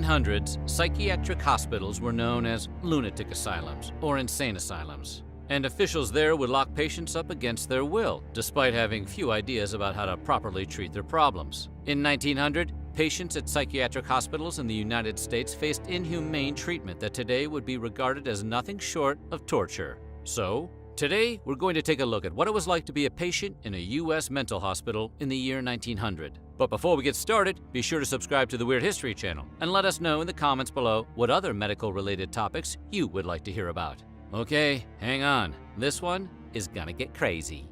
1800s, psychiatric hospitals were known as lunatic asylums or insane asylums, and officials there would lock patients up against their will, despite having few ideas about how to properly treat their problems. In 1900, patients at psychiatric hospitals in the United States faced inhumane treatment that today would be regarded as nothing short of torture. So, today we're going to take a look at what it was like to be a patient in a U.S. mental hospital in the year 1900. But before we get started, be sure to subscribe to the Weird History channel and let us know in the comments below what other medical-related topics you would like to hear about. Okay, hang on. This one is gonna get crazy.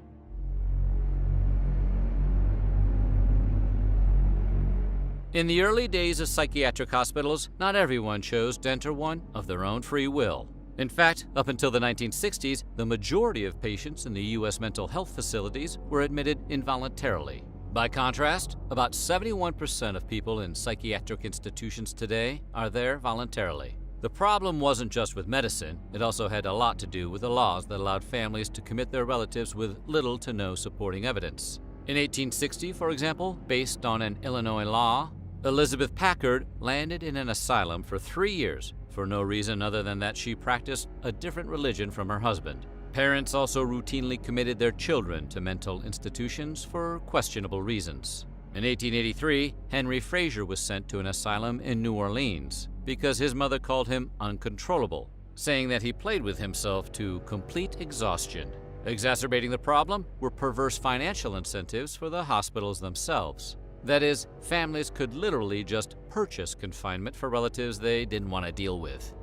In the early days of psychiatric hospitals, not everyone chose to enter one of their own free will. In fact, up until the 1960s, the majority of patients in the U.S. mental health facilities were admitted involuntarily. By contrast, about 71% of people in psychiatric institutions today are there voluntarily. The problem wasn't just with medicine, it also had a lot to do with the laws that allowed families to commit their relatives with little to no supporting evidence. In 1860, for example, based on an Illinois law, Elizabeth Packard landed in an asylum for 3 years for no reason other than that she practiced a different religion from her husband. Parents also routinely committed their children to mental institutions for questionable reasons. In 1883, Henry Fraser was sent to an asylum in New Orleans because his mother called him uncontrollable, saying that he played with himself to complete exhaustion. Exacerbating the problem were perverse financial incentives for the hospitals themselves. That is, families could literally just purchase confinement for relatives they didn't want to deal with.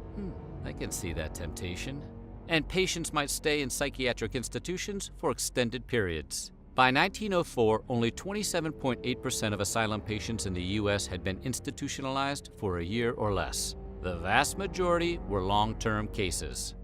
I can see that temptation. And patients might stay in psychiatric institutions for extended periods. By 1904, only 27.8% of asylum patients in the U.S. had been institutionalized for a year or less. The vast majority were long-term cases.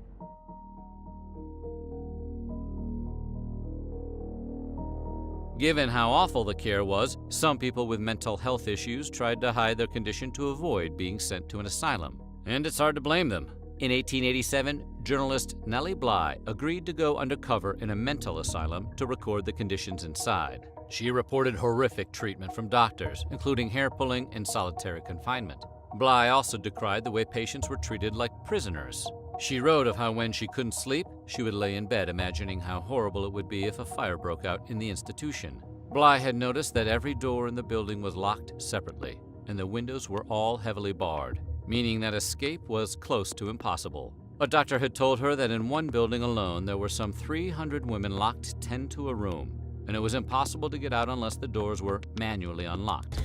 Given how awful the care was, some people with mental health issues tried to hide their condition to avoid being sent to an asylum. And it's hard to blame them. In 1887, journalist Nellie Bly agreed to go undercover in a mental asylum to record the conditions inside. She reported horrific treatment from doctors, including hair pulling and solitary confinement. Bly also decried the way patients were treated like prisoners. She wrote of how when she couldn't sleep, she would lay in bed imagining how horrible it would be if a fire broke out in the institution. Bly had noticed that every door in the building was locked separately, and the windows were all heavily barred, meaning that escape was close to impossible. A doctor had told her that in one building alone there were some 300 women locked 10 to a room, and it was impossible to get out unless the doors were manually unlocked.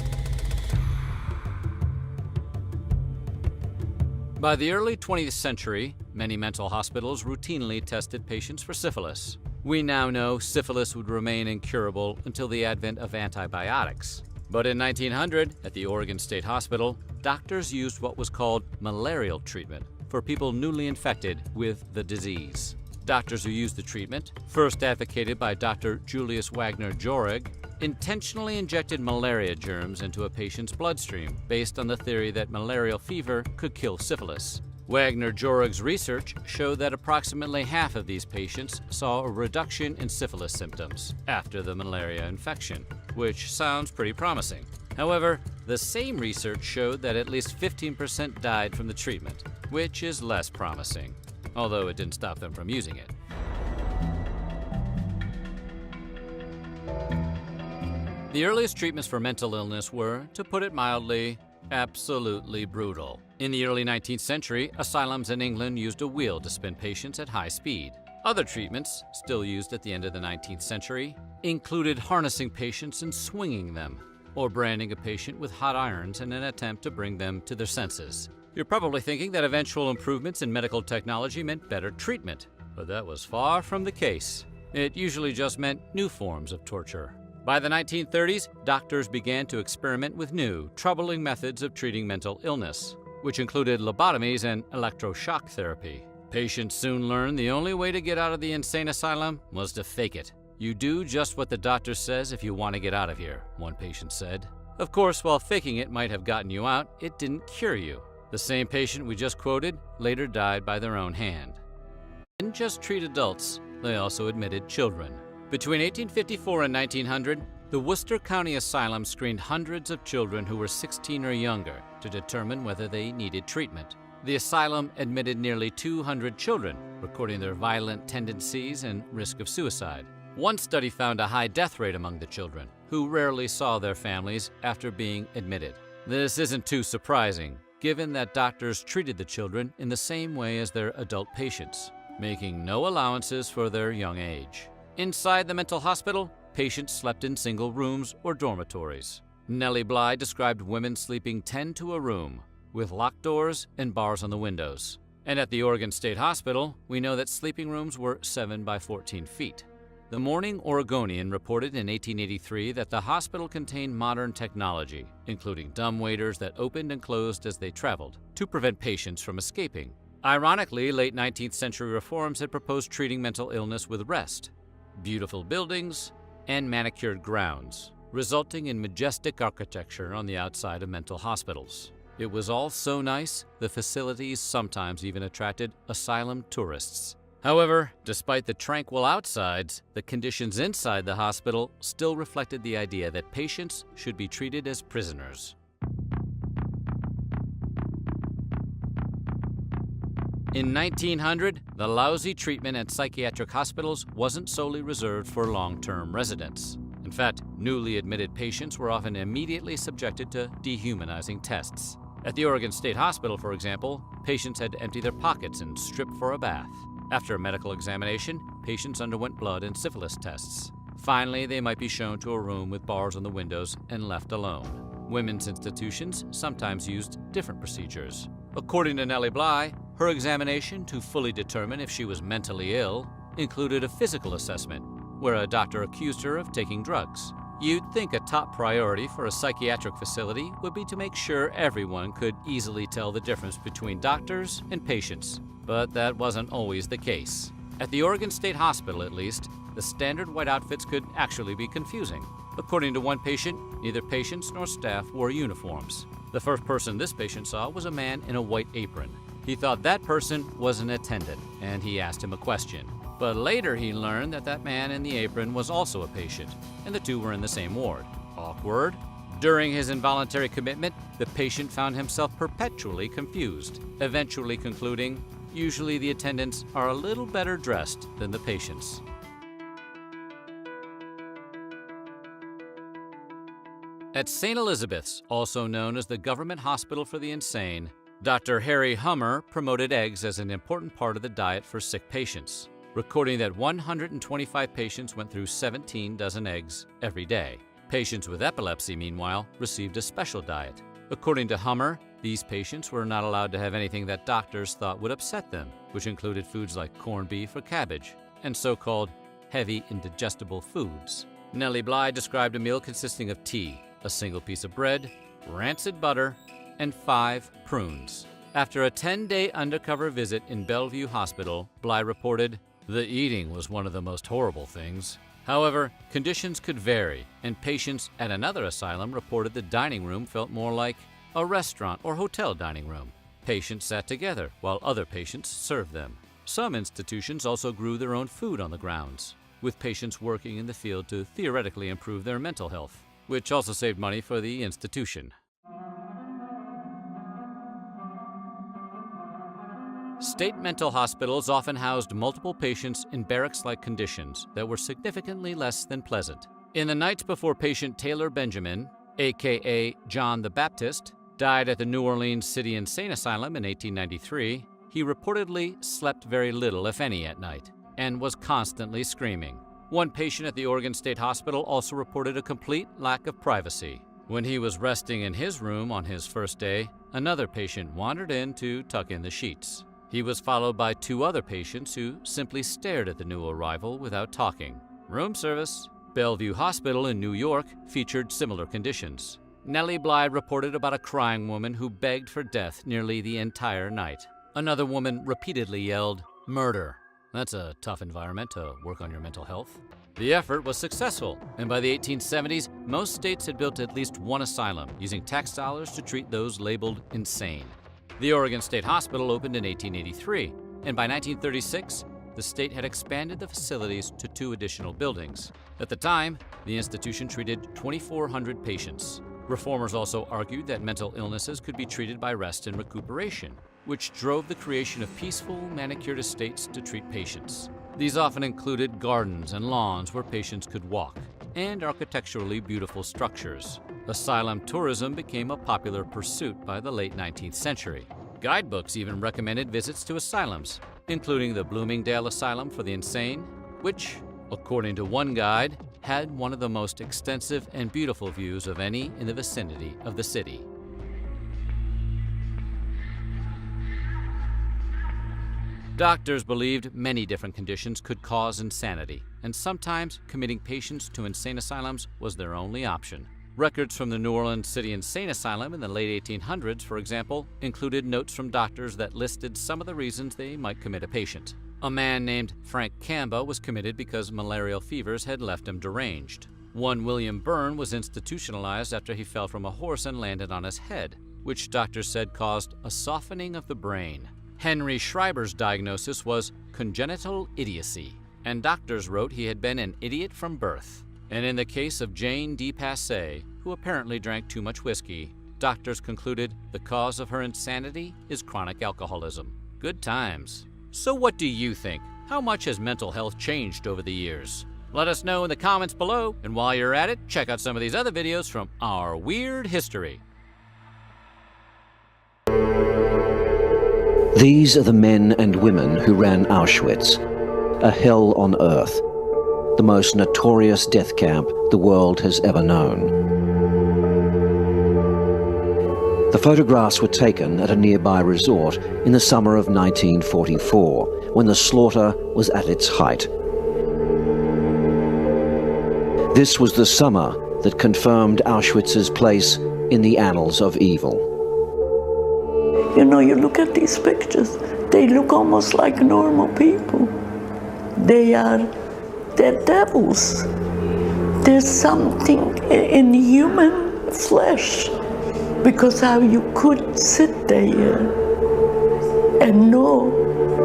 By the early 20th century, many mental hospitals routinely tested patients for syphilis. We now know syphilis would remain incurable until the advent of antibiotics. But in 1900, at the Oregon State Hospital, doctors used what was called malarial treatment for people newly infected with the disease. Doctors who used the treatment, first advocated by Dr. Julius Wagner Jauregg, intentionally injected malaria germs into a patient's bloodstream based on the theory that malarial fever could kill syphilis. Wagner Jauregg's research showed that approximately half of these patients saw a reduction in syphilis symptoms after the malaria infection, which sounds pretty promising. However, the same research showed that at least 15% died from the treatment, which is less promising, although it didn't stop them from using it. The earliest treatments for mental illness were, to put it mildly, absolutely brutal. In the early 19th century, asylums in England used a wheel to spin patients at high speed. Other treatments, still used at the end of the 19th century, included harnessing patients and swinging them, or branding a patient with hot irons in an attempt to bring them to their senses. You're probably thinking that eventual improvements in medical technology meant better treatment, but that was far from the case. It usually just meant new forms of torture. By the 1930s, doctors began to experiment with new, troubling methods of treating mental illness, which included lobotomies and electroshock therapy. Patients soon learned the only way to get out of the insane asylum was to fake it. "You do just what the doctor says if you want to get out of here," one patient said. Of course, while faking it might have gotten you out, it didn't cure you. The same patient we just quoted later died by their own hand. They didn't just treat adults, they also admitted children. Between 1854 and 1900, The Worcester County Asylum screened hundreds of children who were 16 or younger to determine whether they needed treatment. The asylum admitted nearly 200 children, recording their violent tendencies and risk of suicide. One study found a high death rate among the children, who rarely saw their families after being admitted. This isn't too surprising, given that doctors treated the children in the same way as their adult patients, making no allowances for their young age. Inside the mental hospital, patients slept in single rooms or dormitories. Nellie Bly described women sleeping 10 to a room, with locked doors and bars on the windows. And at the Oregon State Hospital, we know that sleeping rooms were 7 by 14 feet. The Morning Oregonian reported in 1883 that the hospital contained modern technology, including dumbwaiters that opened and closed as they traveled, to prevent patients from escaping. Ironically, late 19th century reforms had proposed treating mental illness with rest, beautiful buildings, and manicured grounds, resulting in majestic architecture on the outside of mental hospitals. It was all so nice, the facilities sometimes even attracted asylum tourists. However, despite the tranquil outsides, the conditions inside the hospital still reflected the idea that patients should be treated as prisoners. In 1900, the lousy treatment at psychiatric hospitals wasn't solely reserved for long-term residents. In fact, newly admitted patients were often immediately subjected to dehumanizing tests. At the Oregon State Hospital, for example, patients had to empty their pockets and strip for a bath. After a medical examination, patients underwent blood and syphilis tests. Finally, they might be shown to a room with bars on the windows and left alone. Women's institutions sometimes used different procedures. According to Nellie Bly, her examination to fully determine if she was mentally ill included a physical assessment, where a doctor accused her of taking drugs. You'd think a top priority for a psychiatric facility would be to make sure everyone could easily tell the difference between doctors and patients, but that wasn't always the case. At the Oregon State Hospital, at least, the standard white outfits could actually be confusing. According to one patient, neither patients nor staff wore uniforms. The first person this patient saw was a man in a white apron. He thought that person was an attendant, and he asked him a question. But later he learned that that man in the apron was also a patient, and the two were in the same ward. Awkward. During his involuntary commitment, the patient found himself perpetually confused, eventually concluding, usually the attendants are a little better dressed than the patients. At St. Elizabeth's, also known as the Government Hospital for the Insane, Dr. Harry Hummer promoted eggs as an important part of the diet for sick patients, recording that 125 patients went through 17 dozen eggs every day. Patients with epilepsy, meanwhile, received a special diet. According to Hummer, these patients were not allowed to have anything that doctors thought would upset them, which included foods like corned beef or cabbage, and so-called heavy indigestible foods. Nellie Bly described a meal consisting of tea, a single piece of bread, rancid butter, and 5 prunes. After a 10-day undercover visit in Bellevue Hospital, Bly reported, "The eating was one of the most horrible things." However, conditions could vary, and patients at another asylum reported the dining room felt more like a restaurant or hotel dining room. Patients sat together while other patients served them. Some institutions also grew their own food on the grounds, with patients working in the field to theoretically improve their mental health, which also saved money for the institution. State mental hospitals often housed multiple patients in barracks-like conditions that were significantly less than pleasant. In the nights before patient Taylor Benjamin, aka John the Baptist, died at the New Orleans City Insane Asylum in 1893, he reportedly slept very little, if any, at night, and was constantly screaming. One patient at the Oregon State Hospital also reported a complete lack of privacy. When he was resting in his room on his first day, another patient wandered in to tuck in the sheets. He was followed by 2 other patients who simply stared at the new arrival without talking. Room service. Bellevue Hospital in New York featured similar conditions. Nellie Bly reported about a crying woman who begged for death nearly the entire night. Another woman repeatedly yelled, "Murder." That's a tough environment to work on your mental health. The effort was successful, and by the 1870s, most states had built at least one asylum, using tax dollars to treat those labeled insane. The Oregon State Hospital opened in 1883, and by 1936, the state had expanded the facilities to 2 additional buildings. At the time, the institution treated 2,400 patients. Reformers also argued that mental illnesses could be treated by rest and recuperation, which drove the creation of peaceful, manicured estates to treat patients. These often included gardens and lawns where patients could walk, and architecturally beautiful structures. Asylum tourism became a popular pursuit by the late 19th century. Guidebooks even recommended visits to asylums, including the Bloomingdale Asylum for the Insane, which, according to one guide, had one of the most extensive and beautiful views of any in the vicinity of the city. Doctors believed many different conditions could cause insanity, and sometimes committing patients to insane asylums was their only option. Records from the New Orleans City Insane Asylum in the late 1800s, for example, included notes from doctors that listed some of the reasons they might commit a patient. A man named Frank Camba was committed because malarial fevers had left him deranged. One William Byrne was institutionalized after he fell from a horse and landed on his head, which doctors said caused a softening of the brain. Henry Schreiber's diagnosis was congenital idiocy, and doctors wrote he had been an idiot from birth. And in the case of Jane D. Passay, who apparently drank too much whiskey, doctors concluded the cause of her insanity is chronic alcoholism. Good times. So what do you think? How much has mental health changed over the years? Let us know in the comments below, and while you're at it, check out some of these other videos from our weird history. These are the men and women who ran Auschwitz, a hell on earth, the most notorious death camp the world has ever known. The photographs were taken at a nearby resort in the summer of 1944, when the slaughter was at its height. This was the summer that confirmed Auschwitz's place in the annals of evil. You know, you look at these pictures, they look almost like normal people. They're devils. There's something in human flesh, because how you could sit there and know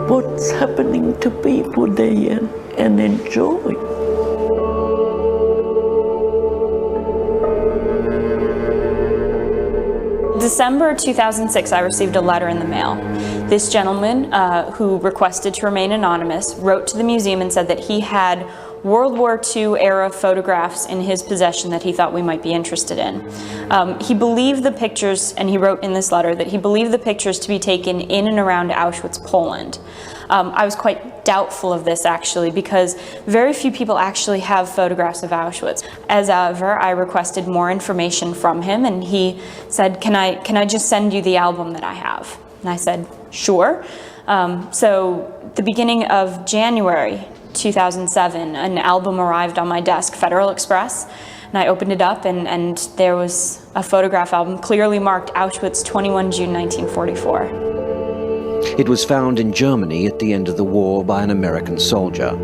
what's happening to people there and enjoy. December 2006, I received a letter in the mail. This gentleman, who requested to remain anonymous, wrote to the museum and said that he had World War II era photographs in his possession that he thought we might be interested in. He believed the pictures, and he wrote in this letter that he believed the pictures to be taken in and around Auschwitz, Poland. I was quite doubtful of this, actually, because very few people actually have photographs of Auschwitz. As ever, I requested more information from him, and he said, can I just send you the album that I have? And I said, sure. So the beginning of January 2007, an album arrived on my desk, Federal Express, and I opened it up, and there was a photograph album clearly marked Auschwitz, 21 June 1944. It was found in Germany at the end of the war by an American soldier.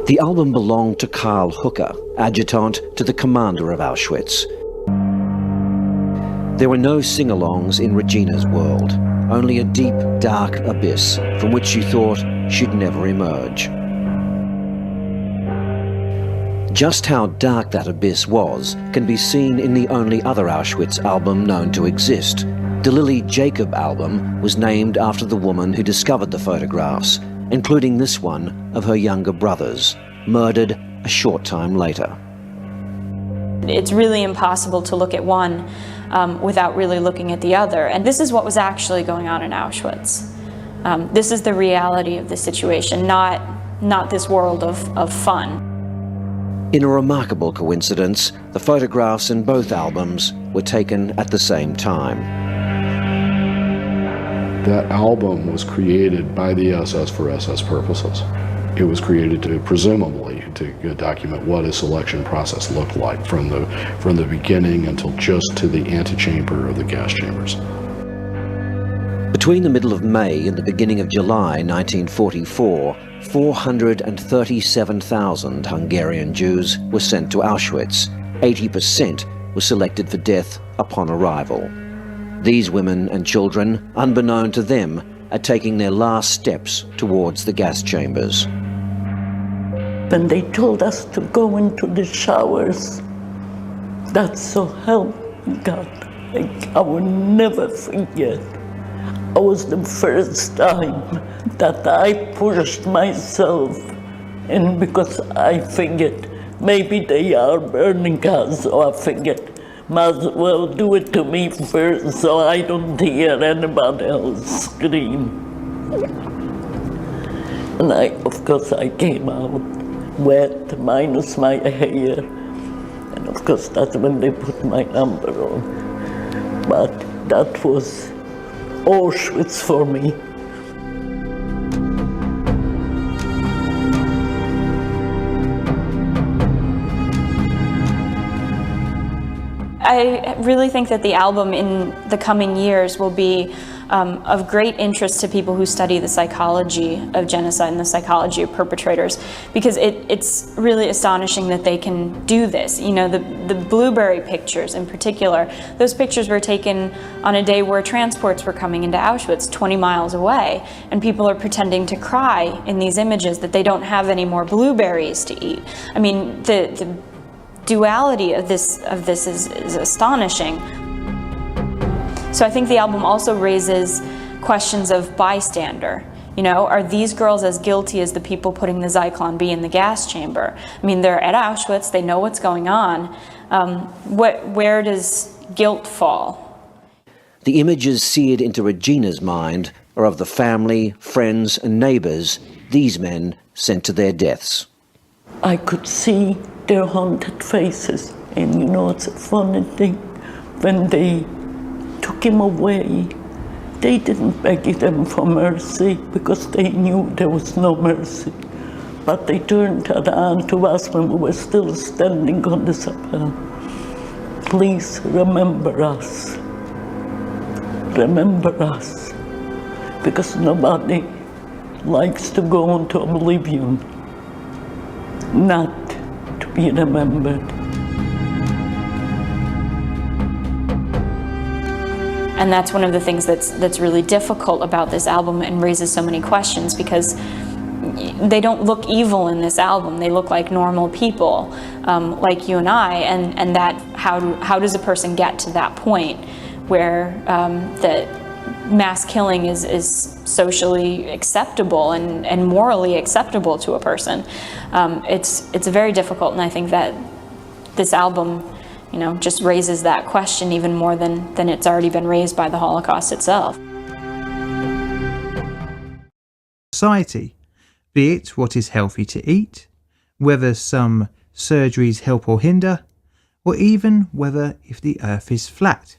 The album belonged to Karl Hooker, adjutant to the commander of Auschwitz. There were no sing-alongs in Regina's world, only a deep, dark abyss from which you thought she'd never emerge. Just how dark that abyss was can be seen in the only other Auschwitz album known to exist. The Lily Jacob album was named after the woman who discovered the photographs, including this one of her younger brothers, murdered a short time later. It's really impossible to look at one without really looking at the other. And this is what was actually going on in Auschwitz. This is the reality of the situation, not this world of fun. In a remarkable coincidence, the photographs in both albums were taken at the same time. That album was created by the SS for SS purposes. It was created to, presumably, to document what a selection process looked like from the beginning until just to the antechamber of the gas chambers. Between the middle of May and the beginning of July 1944, 437,000 Hungarian Jews were sent to Auschwitz. 80% were selected for death upon arrival. These women and children, unbeknown to them, are taking their last steps towards the gas chambers. When they told us to go into the showers, that's so help God. I will never forget. It was the first time that I pushed myself in because I figured maybe they are burning us, so I figured might as well do it to me first so I don't hear anybody else scream. And of course, I came out wet, minus my hair. And of course, that's when they put my number on. But that was Auschwitz for me. I really think that the album in the coming years will be of great interest to people who study the psychology of genocide and the psychology of perpetrators, because it's really astonishing that they can do this. You know, the blueberry pictures in particular, those pictures were taken on a day where transports were coming into Auschwitz 20 miles away, and people are pretending to cry in these images that they don't have any more blueberries to eat. I mean, the duality of this is astonishing. So I think the album also raises questions of bystander. You know, are these girls as guilty as the people putting the Zyklon B in the gas chamber? I mean, they're at Auschwitz, they know what's going on. Where does guilt fall? The images seared into Regina's mind are of the family, friends and neighbours these men sent to their deaths. I could see their haunted faces, and you know, it's a funny thing, when they took him away, they didn't beg them for mercy because they knew there was no mercy. But they turned around to us when we were still standing on the Sabbath. Please remember us. Remember us. Because nobody likes to go into oblivion, not to be remembered. And that's one of the things that's really difficult about this album and raises so many questions, because they don't look evil in this album. They look like normal people, like you and I. And that how does a person get to that point where that mass killing is socially acceptable and morally acceptable to a person? It's very difficult, and I think that this album, you know, just raises that question even more than it's already been raised by the Holocaust itself. Society, be it what is healthy to eat, whether some surgeries help or hinder, or even whether if the earth is flat.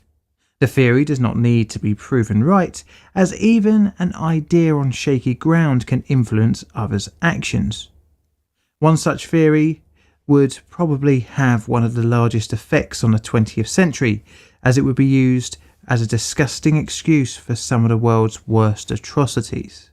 The theory does not need to be proven right, as even an idea on shaky ground can influence others' actions. One such theory would probably have one of the largest effects on the 20th century, as it would be used as a disgusting excuse for some of the world's worst atrocities.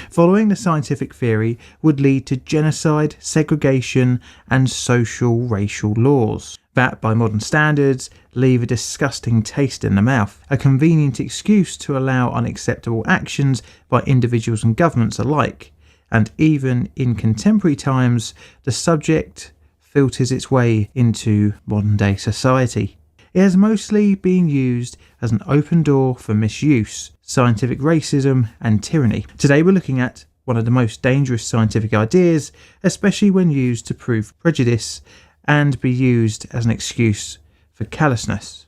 Following the scientific theory would lead to genocide, segregation, and social racial laws that, by modern standards, leave a disgusting taste in the mouth, a convenient excuse to allow unacceptable actions by individuals and governments alike. And even in contemporary times, the subject filters its way into modern-day society. It has mostly been used as an open door for misuse, scientific racism and tyranny. Today we're looking at one of the most dangerous scientific ideas, especially when used to prove prejudice and be used as an excuse for callousness.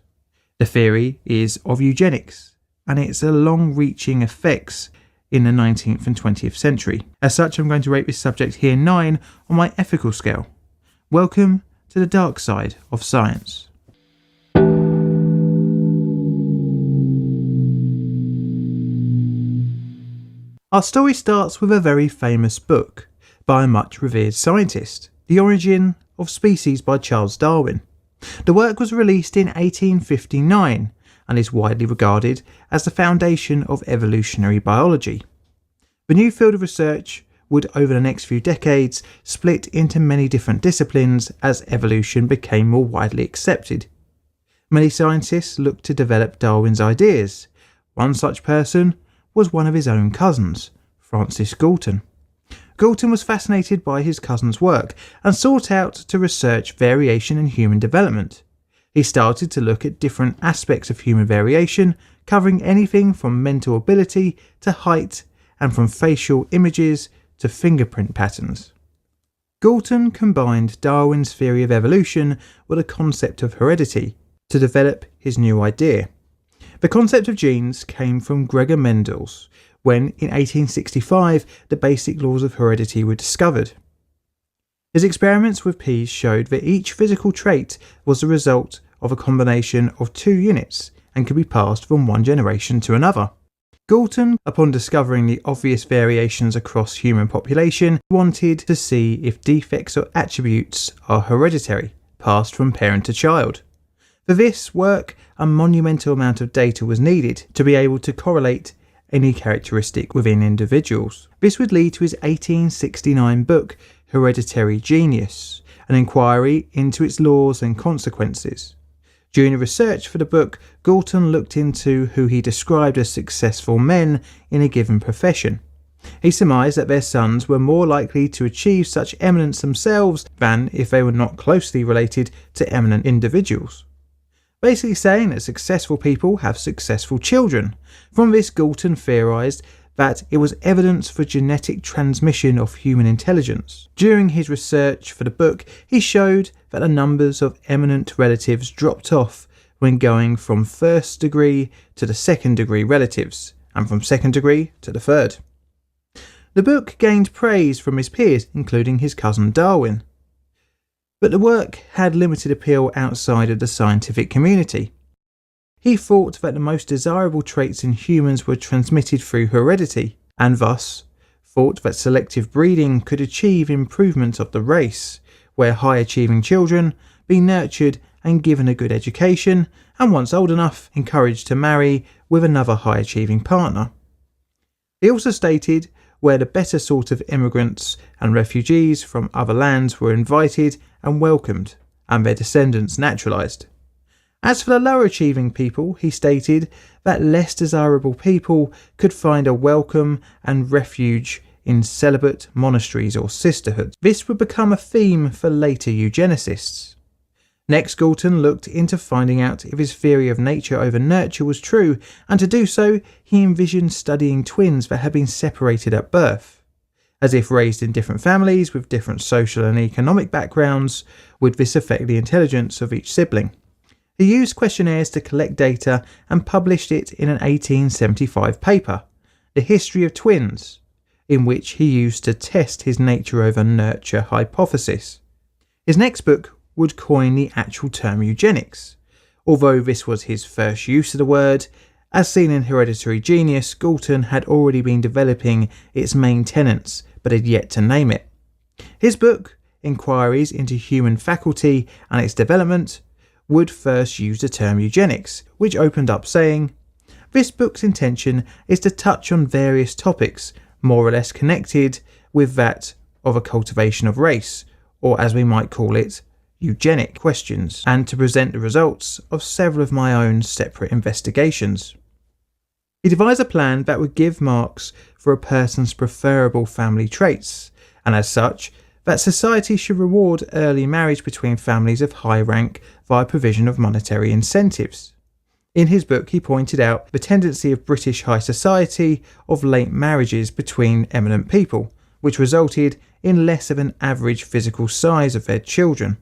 The theory is of eugenics, and its long-reaching effects in the 19th and 20th century. As such, I'm going to rate this subject here 9 on my ethical scale. Welcome to the dark side of science. Our story starts with a very famous book by a much revered scientist, The Origin of Species by Charles Darwin. The work was released in 1859 and is widely regarded as the foundation of evolutionary biology. The new field of research would over the next few decades split into many different disciplines as evolution became more widely accepted. Many scientists looked to develop Darwin's ideas. One such person was one of his own cousins, Francis Galton. Galton was fascinated by his cousin's work and sought out to research variation in human development. He started to look at different aspects of human variation, covering anything from mental ability to height and from facial images to fingerprint patterns. Galton combined Darwin's theory of evolution with a concept of heredity to develop his new idea. The concept of genes came from Gregor Mendel's when, in 1865, the basic laws of heredity were discovered. His experiments with peas showed that each physical trait was the result of a combination of two units and could be passed from one generation to another. Galton, upon discovering the obvious variations across human population, wanted to see if defects or attributes are hereditary, passed from parent to child. For this work, a monumental amount of data was needed to be able to correlate any characteristic within individuals. This would lead to his 1869 book, Hereditary Genius, an inquiry into its laws and consequences. During the research for the book, Galton looked into who he described as successful men in a given profession. He surmised that their sons were more likely to achieve such eminence themselves than if they were not closely related to eminent individuals. Basically saying that successful people have successful children. From this, Galton theorised that it was evidence for genetic transmission of human intelligence. During his research for the book, he showed that the numbers of eminent relatives dropped off when going from first degree to the second degree relatives, and from second degree to the third. The book gained praise from his peers, including his cousin Darwin. But the work had limited appeal outside of the scientific community. He thought that the most desirable traits in humans were transmitted through heredity, and thus thought that selective breeding could achieve improvement of the race, where high-achieving children be nurtured and given a good education, and once old enough, encouraged to marry with another high-achieving partner. He also stated where the better sort of immigrants and refugees from other lands were invited and welcomed, and their descendants naturalised. As for the lower achieving people, he stated that less desirable people could find a welcome and refuge in celibate monasteries or sisterhoods. This would become a theme for later eugenicists. Next, Galton looked into finding out if his theory of nature over nurture was true, and to do so, he envisioned studying twins that had been separated at birth. As if raised in different families with different social and economic backgrounds, would this affect the intelligence of each sibling? He used questionnaires to collect data and published it in an 1875 paper, The History of Twins, in which he used to test his nature over nurture hypothesis. His next book would coin the actual term eugenics. Although this was his first use of the word, as seen in Hereditary Genius, Galton had already been developing its main tenets, but had yet to name it. His book, Inquiries into Human Faculty and Its Development, would first use the term eugenics, which opened up saying, "This book's intention is to touch on various topics, more or less connected with that of a cultivation of race, or as we might call it, eugenic questions, and to present the results of several of my own separate investigations." He devised a plan that would give marks for a person's preferable family traits, and as such, that society should reward early marriage between families of high rank via provision of monetary incentives. In his book, he pointed out the tendency of British high society of late marriages between eminent people, which resulted in less of an average physical size of their children.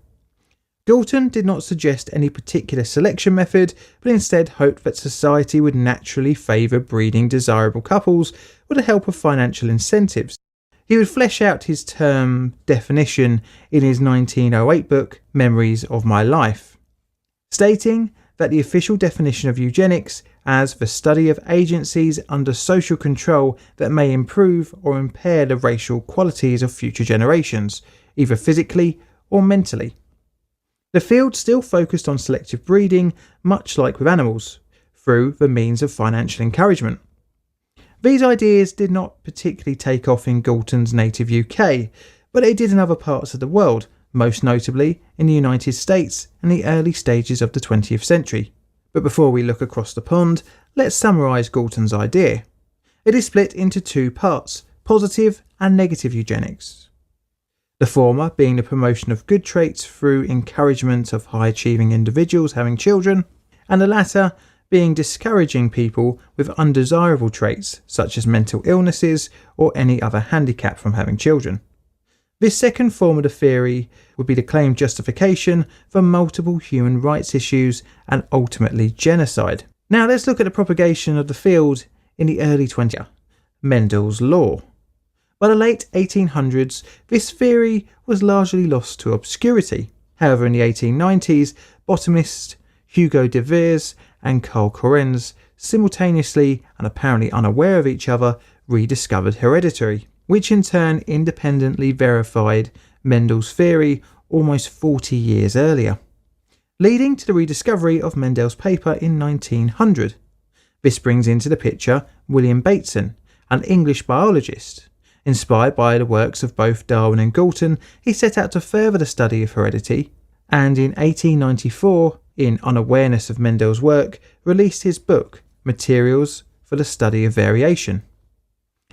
Galton did not suggest any particular selection method, but instead hoped that society would naturally favour breeding desirable couples with the help of financial incentives. He would flesh out his term definition in his 1908 book, Memories of My Life, stating that the official definition of eugenics as the study of agencies under social control that may improve or impair the racial qualities of future generations, either physically or mentally. The field still focused on selective breeding, much like with animals, through the means of financial encouragement. These ideas did not particularly take off in Galton's native UK, but they did in other parts of the world, most notably in the United States in the early stages of the 20th century. But before we look across the pond, let's summarise Galton's idea. It is split into two parts, positive and negative eugenics. The former being the promotion of good traits through encouragement of high-achieving individuals having children, and the latter being discouraging people with undesirable traits such as mental illnesses or any other handicap from having children. This second form of the theory would be the claimed justification for multiple human rights issues and ultimately genocide. Now let's look at the propagation of the field in the early 20th, Mendel's law. By the late 1800s, this theory was largely lost to obscurity. However, in the 1890s, botanists Hugo de Vries and Carl Correns, simultaneously and apparently unaware of each other, rediscovered heredity, which in turn independently verified Mendel's theory almost 40 years earlier, leading to the rediscovery of Mendel's paper in 1900. This brings into the picture William Bateson, an English biologist. Inspired by the works of both Darwin and Galton, he set out to further the study of heredity, and in 1894, in unawareness of Mendel's work, released his book, Materials for the Study of Variation.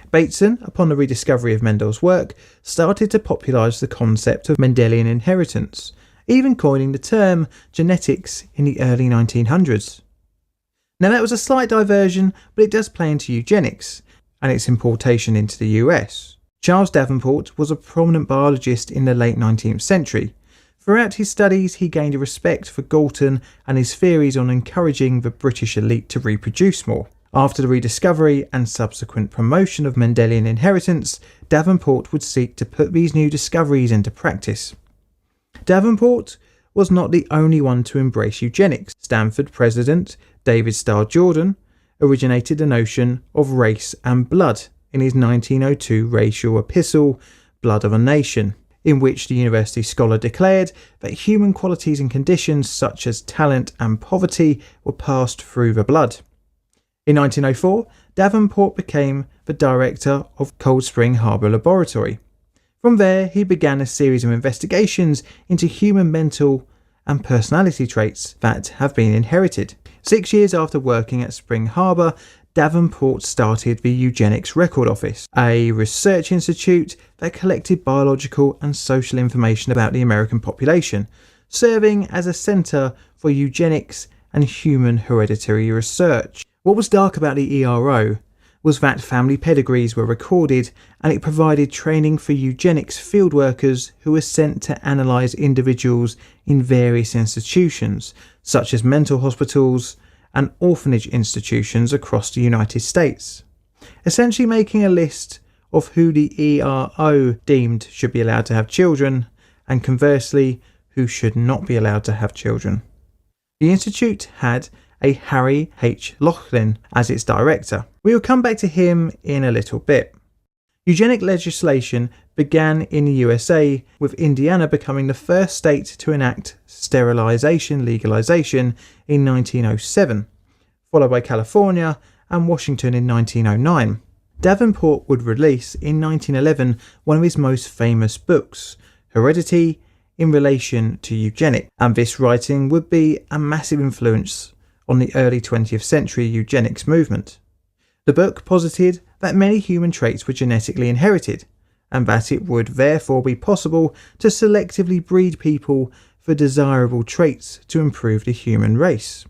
Bateson, upon the rediscovery of Mendel's work, started to popularise the concept of Mendelian inheritance, even coining the term genetics in the early 1900s. Now that was a slight diversion, but it does play into eugenics and its importation into the US. Charles Davenport was a prominent biologist in the late 19th century. Throughout his studies, he gained a respect for Galton and his theories on encouraging the British elite to reproduce more. After the rediscovery and subsequent promotion of Mendelian inheritance, Davenport would seek to put these new discoveries into practice. Davenport was not the only one to embrace eugenics. Stanford president David Starr Jordan originated the notion of race and blood in his 1902 racial epistle, Blood of a Nation, in which the university scholar declared that human qualities and conditions such as talent and poverty were passed through the blood. In 1904, Davenport became the director of Cold Spring Harbor Laboratory. From there, he began a series of investigations into human mental and personality traits that have been inherited. 6 years after working at Spring Harbor, Davenport started the Eugenics Record Office, a research institute that collected biological and social information about the American population, serving as a centre for eugenics and human hereditary research. What was dark about the ERO was that family pedigrees were recorded, and it provided training for eugenics field workers who were sent to analyse individuals in various institutions, such as mental hospitals and orphanage institutions across the United States, essentially making a list of who the ERO deemed should be allowed to have children, and conversely, who should not be allowed to have children. The institute had a Harry H. Laughlin as its director. We will come back to him in a little bit. Eugenic legislation began in the USA, with Indiana becoming the first state to enact sterilization legalization in 1907, followed by California and Washington in 1909. Davenport would release in 1911 one of his most famous books, Heredity in Relation to Eugenics, and this writing would be a massive influence on the early 20th century eugenics movement. The book posited that many human traits were genetically inherited, and that it would therefore be possible to selectively breed people for desirable traits to improve the human race.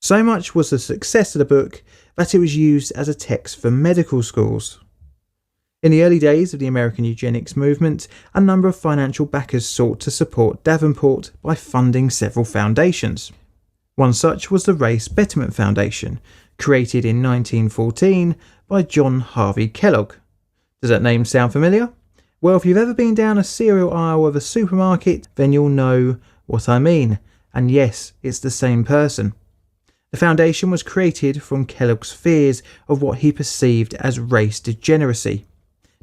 So much was the success of the book that it was used as a text for medical schools. In the early days of the American eugenics movement, a number of financial backers sought to support Davenport by funding several foundations. One such was the Race Betterment Foundation, created in 1914 by John Harvey Kellogg. Does that name sound familiar? Well, if you've ever been down a cereal aisle of a supermarket, then you'll know what I mean. And yes, it's the same person. The foundation was created from Kellogg's fears of what he perceived as race degeneracy.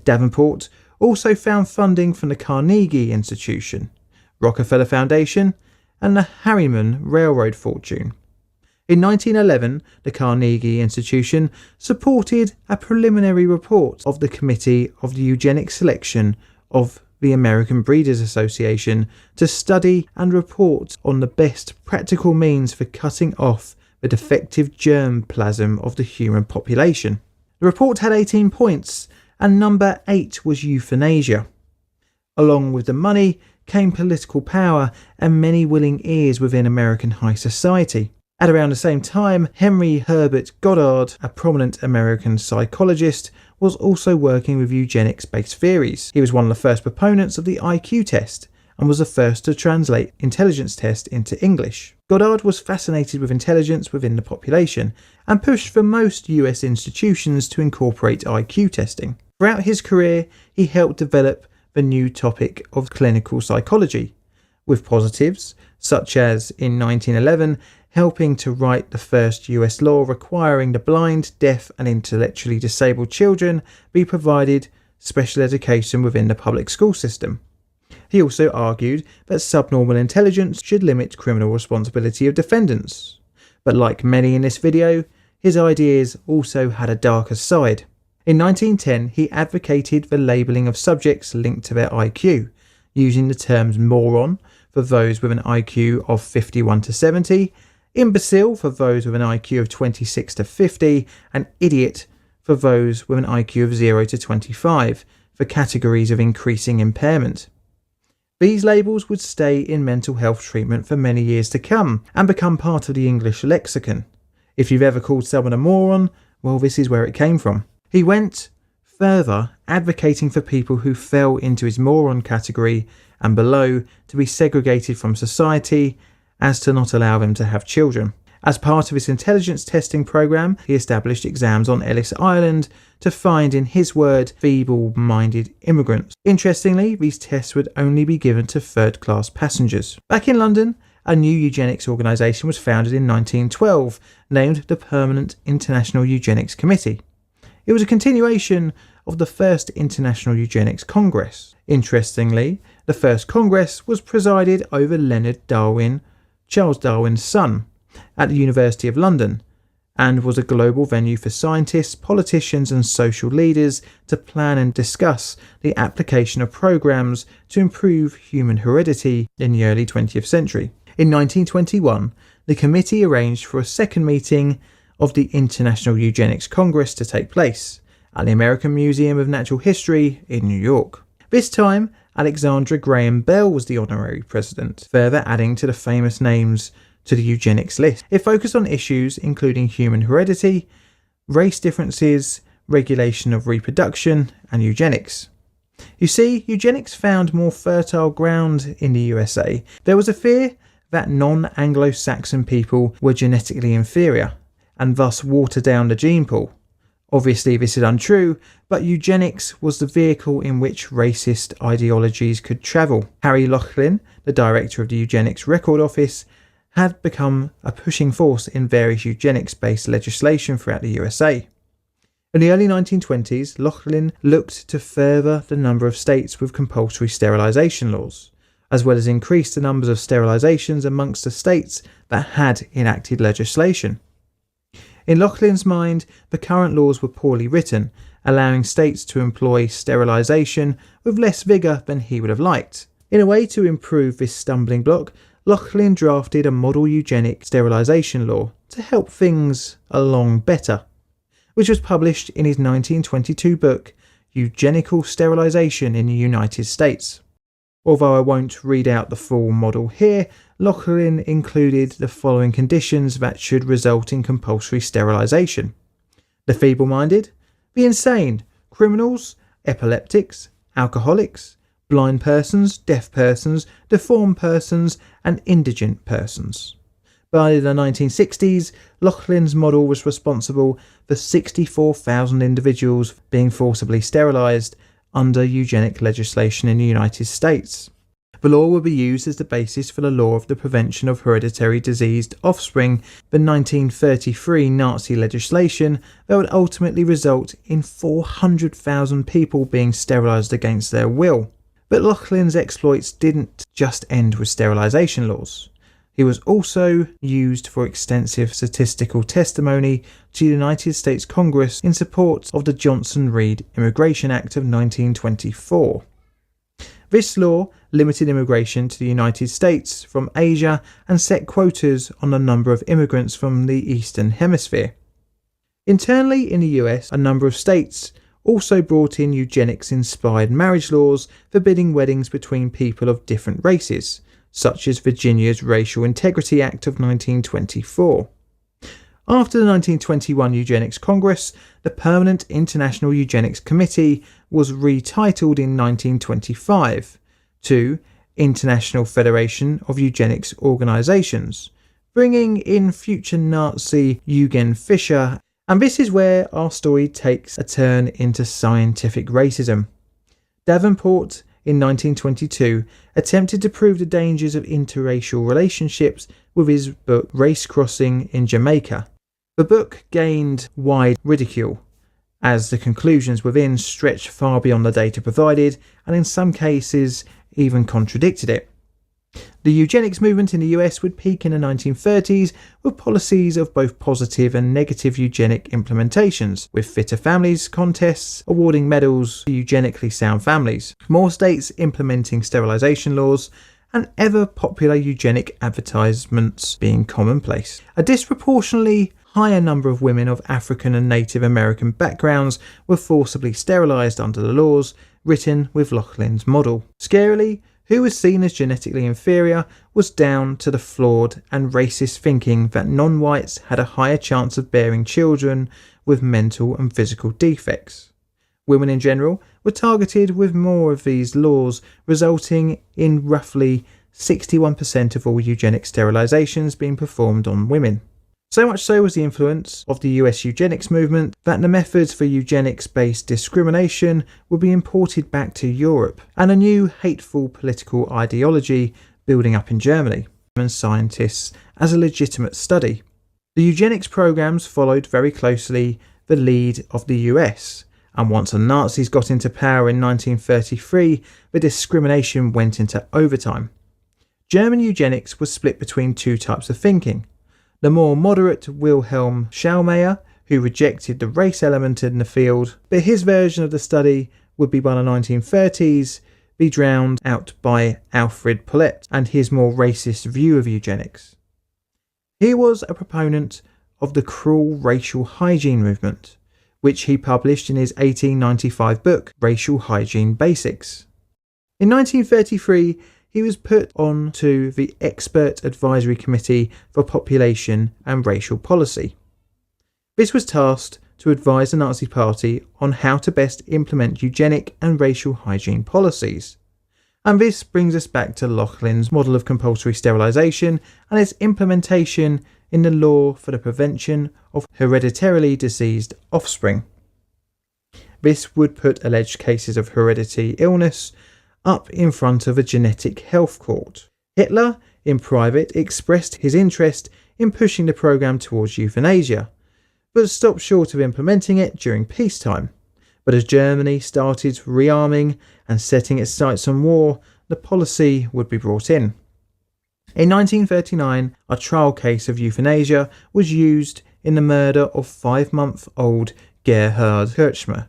Davenport also found funding from the Carnegie Institution, Rockefeller Foundation, and the Harriman Railroad fortune. In 1911, the Carnegie Institution supported a preliminary report of the Committee of the Eugenic Selection of the American Breeders Association to study and report on the best practical means for cutting off the defective germ plasm of the human population. The report had 18 points, and number 8 was euthanasia. Along with the money came political power and many willing ears within American high society. At around the same time, Henry Herbert Goddard, a prominent American psychologist, was also working with eugenics-based theories. He was one of the first proponents of the IQ test and was the first to translate intelligence test into English. Goddard was fascinated with intelligence within the population and pushed for most US institutions to incorporate IQ testing. Throughout his career, he helped develop the new topic of clinical psychology, with positives, such as in 1911, helping to write the first US law requiring the blind, deaf and intellectually disabled children be provided special education within the public school system. He also argued that subnormal intelligence should limit criminal responsibility of defendants. But like many in this video, his ideas also had a darker side. In 1910, he advocated the labelling of subjects linked to their IQ, using the terms moron for those with an IQ of 51 to 70, imbecile for those with an IQ of 26 to 50, and idiot for those with an IQ of 0 to 25, for categories of increasing impairment. These labels would stay in mental health treatment for many years to come and become part of the English lexicon. If you've ever called someone a moron, well, this is where it came from. He went further, advocating for people who fell into his moron category and below to be segregated from society, as to not allow them to have children. As part of his intelligence testing program, he established exams on Ellis Island to find, in his word, feeble-minded immigrants. Interestingly, these tests would only be given to third-class passengers. Back in London, a new eugenics organisation was founded in 1912, named the Permanent International Eugenics Committee. It was a continuation of the first International Eugenics Congress. Interestingly, the first Congress was presided over Leonard Darwin, Charles Darwin's son, at the University of London, and was a global venue for scientists, politicians and social leaders to plan and discuss the application of programs to improve human heredity in the early 20th century. In 1921, the committee arranged for a second meeting of the International Eugenics Congress to take place at the American Museum of Natural History in New York. This time, Alexandra Graham Bell was the honorary president, further adding to the famous names to the eugenics list. It focused on issues including human heredity, race differences, regulation of reproduction, and eugenics. You see, eugenics found more fertile ground in the USA. There was a fear that non-Anglo-Saxon people were genetically inferior, and thus water down the gene pool. Obviously this is untrue, but eugenics was the vehicle in which racist ideologies could travel. Harry Laughlin, the director of the Eugenics Record Office, had become a pushing force in various eugenics-based legislation throughout the USA. In the early 1920s, Laughlin looked to further the number of states with compulsory sterilisation laws, as well as increase the numbers of sterilisations amongst the states that had enacted legislation. In Laughlin's mind, the current laws were poorly written, allowing states to employ sterilisation with less vigour than he would have liked. In a way to improve this stumbling block, Laughlin drafted a model eugenic sterilisation law to help things along better, which was published in his 1922 book, Eugenical Sterilisation in the United States. Although I won't read out the full model here, Laughlin included the following conditions that should result in compulsory sterilisation: the feeble-minded, the insane, criminals, epileptics, alcoholics, blind persons, deaf persons, deformed persons, and indigent persons. By the 1960s, Laughlin's model was responsible for 64,000 individuals being forcibly sterilised under eugenic legislation in the United States. The law will be used as the basis for the law of the prevention of hereditary diseased offspring, the 1933 Nazi legislation that would ultimately result in 400,000 people being sterilised against their will. But Laughlin's exploits didn't just end with sterilisation laws. He was also used for extensive statistical testimony to the United States Congress in support of the Johnson-Reed Immigration Act of 1924. This law limited immigration to the United States from Asia and set quotas on the number of immigrants from the Eastern Hemisphere. Internally in the US, a number of states also brought in eugenics-inspired marriage laws forbidding weddings between people of different races, such as Virginia's Racial Integrity Act of 1924. After the 1921 Eugenics Congress, the Permanent International Eugenics Committee was retitled in 1925 to International Federation of Eugenics Organizations, bringing in future Nazi Eugen Fischer. And this is where our story takes a turn into scientific racism. Davenport, in 1922, attempted to prove the dangers of interracial relationships with his book Race Crossing in Jamaica. The book gained wide ridicule, as the conclusions within stretched far beyond the data provided, and in some cases even contradicted it. The eugenics movement in the US would peak in the 1930s with policies of both positive and negative eugenic implementations, with fitter families contests awarding medals to eugenically sound families, more states implementing sterilisation laws, and ever popular eugenic advertisements being commonplace. A disproportionately higher number of women of African and Native American backgrounds were forcibly sterilised under the laws written with Lauchlin's model. Scarily, who was seen as genetically inferior was down to the flawed and racist thinking that non-whites had a higher chance of bearing children with mental and physical defects. Women in general were targeted with more of these laws, resulting in roughly 61% of all eugenic sterilizations being performed on women. So much so was the influence of the US eugenics movement that the methods for eugenics-based discrimination would be imported back to Europe, and a new hateful political ideology building up in Germany, and scientists as a legitimate study. The eugenics programs followed very closely the lead of the US, and once the Nazis got into power in 1933, the discrimination went into overtime. German eugenics was split between two types of thinking. The more moderate Wilhelm Schallmayer, who rejected the race element in the field, but his version of the study would be by the 1930s be drowned out by Alfred Polet and his more racist view of eugenics. He was a proponent of the cruel racial hygiene movement, which he published in his 1895 book, Racial Hygiene Basics. In 1933, he was put on to the Expert Advisory Committee for Population and Racial Policy. This was tasked to advise the Nazi Party on how to best implement eugenic and racial hygiene policies. And this brings us back to Lauchlin's model of compulsory sterilisation and its implementation in the law for the prevention of hereditarily diseased offspring. This would put alleged cases of hereditary illness up in front of a genetic health court. Hitler, in private, expressed his interest in pushing the program towards euthanasia, but stopped short of implementing it during peacetime. But as Germany started rearming and setting its sights on war, the policy would be brought in. In 1939, a trial case of euthanasia was used in the murder of 5-month-old Gerhard Kirchmer,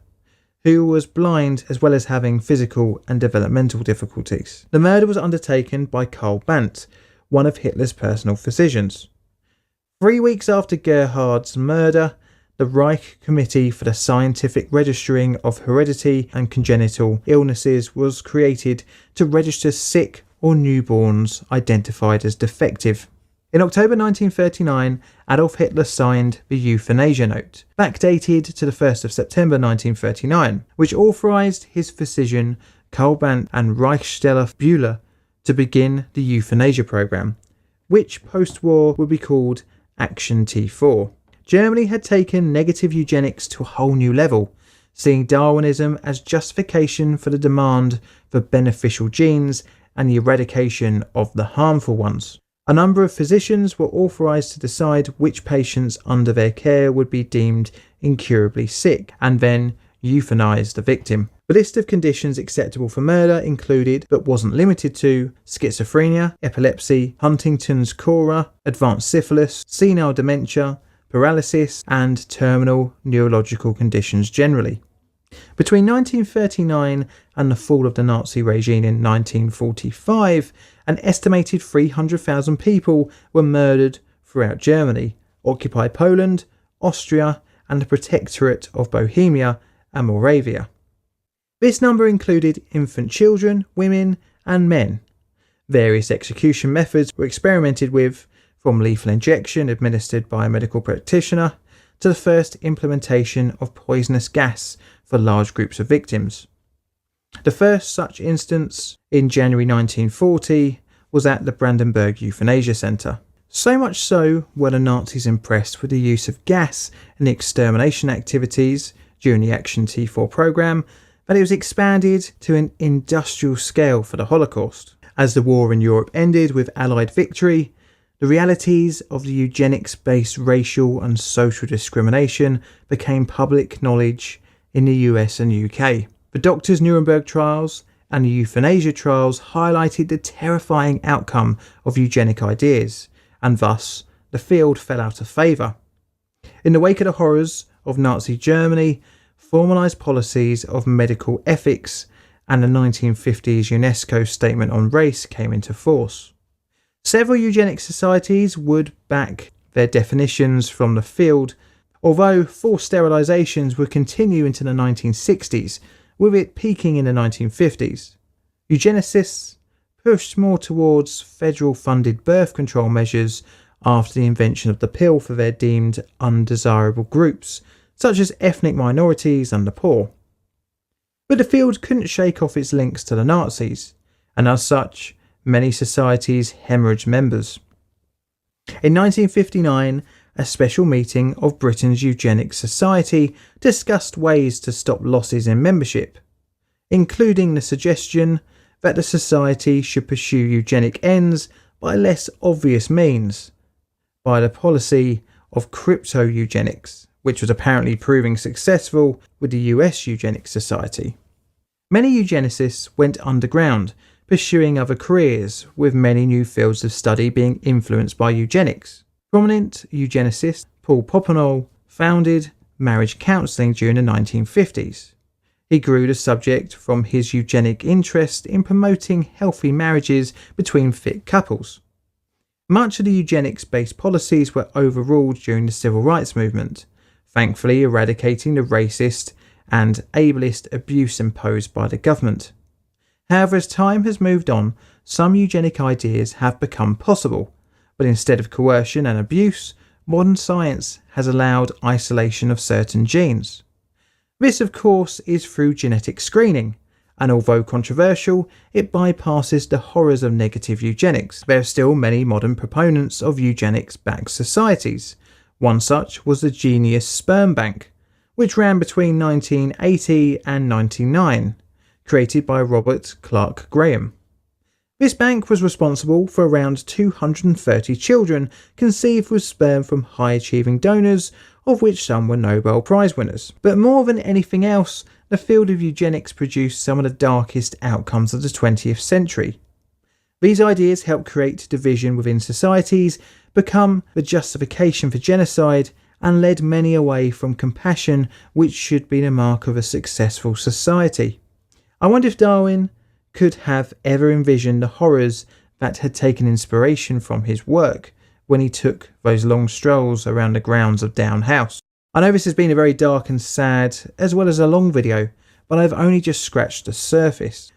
who was blind as well as having physical and developmental difficulties. The murder was undertaken by Karl Bandt, one of Hitler's personal physicians. 3 weeks after Gerhard's murder, the Reich Committee for the Scientific Registering of Heredity and Congenital Illnesses was created to register sick or newborns identified as defective. In October 1939, Adolf Hitler signed the Euthanasia Note, backdated to the 1st of September 1939, which authorised his physician Karl Bandt and Reichssteller Bühler to begin the euthanasia program, which post-war would be called Action T4. Germany had taken negative eugenics to a whole new level, seeing Darwinism as justification for the demand for beneficial genes and the eradication of the harmful ones. A number of physicians were authorised to decide which patients under their care would be deemed incurably sick, and then euthanise the victim. The list of conditions acceptable for murder included, but wasn't limited to, schizophrenia, epilepsy, Huntington's chorea, advanced syphilis, senile dementia, paralysis, and terminal neurological conditions generally. Between 1939 and the fall of the Nazi regime in 1945, an estimated 300,000 people were murdered throughout Germany, occupied Poland, Austria, and the Protectorate of Bohemia and Moravia. This number included infant children, women, and men. Various execution methods were experimented with, from lethal injection administered by a medical practitioner to the first implementation of poisonous gas for large groups of victims. The first such instance, in January 1940, was at the Brandenburg Euthanasia Centre. So much so were the Nazis impressed with the use of gas in the extermination activities during the Action T4 programme that it was expanded to an industrial scale for the Holocaust. As the war in Europe ended with Allied victory, the realities of the eugenics-based racial and social discrimination became public knowledge in the US and UK. The Doctors' Nuremberg trials and the euthanasia trials highlighted the terrifying outcome of eugenic ideas, and thus the field fell out of favour. In the wake of the horrors of Nazi Germany, formalised policies of medical ethics and the 1950s UNESCO Statement on Race came into force. Several eugenic societies would back their definitions from the field, although forced sterilisations would continue into the 1960s, with it peaking in the 1950s. Eugenicists pushed more towards federal-funded birth control measures after the invention of the pill for their deemed undesirable groups, such as ethnic minorities and the poor. But the field couldn't shake off its links to the Nazis, and as such, many societies hemorrhaged members. In 1959, a special meeting of Britain's Eugenics Society discussed ways to stop losses in membership, including the suggestion that the society should pursue eugenic ends by less obvious means, by the policy of crypto-eugenics, which was apparently proving successful with the US Eugenics Society. Many eugenicists went underground, pursuing other careers, with many new fields of study being influenced by eugenics. Prominent eugenicist Paul Popenoe founded marriage counselling during the 1950s. He grew the subject from his eugenic interest in promoting healthy marriages between fit couples. Much of the eugenics-based policies were overruled during the civil rights movement, thankfully eradicating the racist and ableist abuse imposed by the government. However, as time has moved on, some eugenic ideas have become possible, but instead of coercion and abuse, modern science has allowed isolation of certain genes. This, of course, is through genetic screening, and although controversial, it bypasses the horrors of negative eugenics. There are still many modern proponents of eugenics-backed societies. One such was the Genius Sperm Bank, which ran between 1980 and 1999, created by Robert Clark Graham. This bank was responsible for around 230 children conceived with sperm from high-achieving donors, of which some were Nobel Prize winners. But more than anything else, the field of eugenics produced some of the darkest outcomes of the 20th century. These ideas helped create division within societies, become the justification for genocide, and led many away from compassion, which should be the mark of a successful society. I wonder if Darwin could have ever envisioned the horrors that had taken inspiration from his work when he took those long strolls around the grounds of Down House. I know this has been a very dark and sad, as well as a long video, but I've only just scratched the surface.